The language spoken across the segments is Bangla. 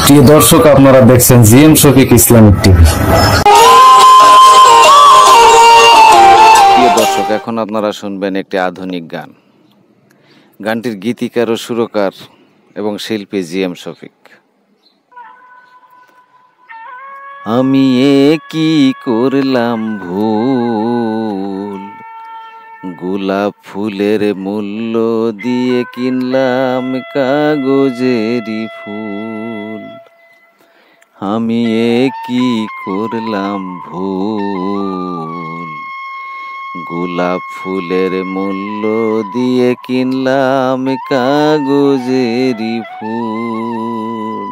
প্রিয় দর্শক, আপনারা দেখছেন জিএম শফিক ইসলামিক টিভি। প্রিয় দর্শক, এখন আপনারা শুনবেন একটি আধুনিক গান। গানটির গীতিকার ও সুরকার এবং শিল্পী জিএম শফিক। আমি কি করলাম ভুল, গোলাপ ফুলের মূল্য দিয়ে কিনলাম কাগজেরই ফুল। আমি কি করলাম ভুল, গোলাপ ফুলের মূল্য দিয়ে কিনলাম কাগজেরই ফুল।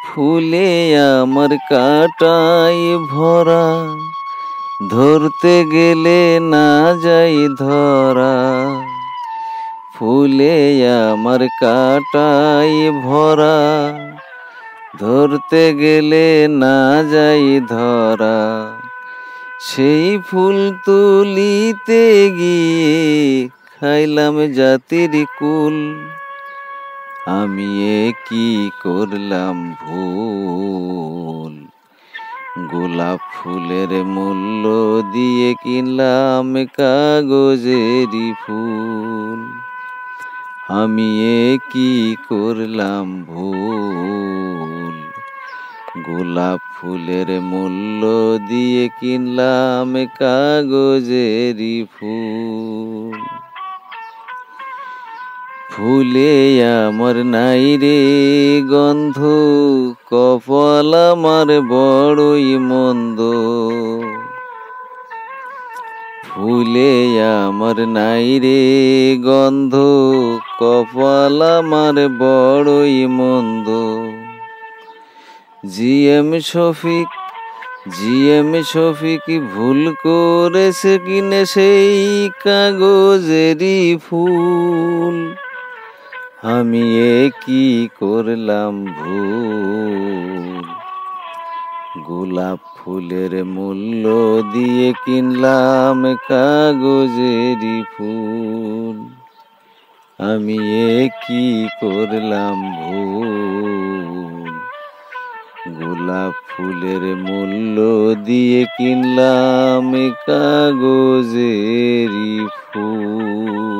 ফুলে আমার কাঁটায় ভরা, ধরতে গেলে না যাই ধরা। ফুলে আমার কাঁটায় ভরা, ধরতে গেলে না যাই ধরা। সেই ফুল তুলিতে গিয়ে খাইলাম জাতির কুল। আমি কি করলাম ভুল, গোলাপ ফুলের মূল্য দিয়ে কিনলাম কাগজেরই ফুল। আমি কি করলাম ভুল, গোলাপ ফুলের মূল্য দিয়ে কিনলাম কাগজেরই ফুল। ফুলে আমার নাই রে গন্ধ, কপাল আমার বড়ই মন্দ। ফুলে আমার নাই রে গন্ধ, কপাল আমার বড়ই মন্দ। জিএম শফিক ভুল করেছে কিনে সেই কাগজেরই ফুল। আমি কি করলাম ভুল, গোলাপ ফুলের মূল্য দিয়ে কিনলাম কাগজেরই ফুল। আমি কি করলাম ভুল, গোলাপ ফুলের মূল্য দিয়ে কিনলাম কাগজেরই ফুল।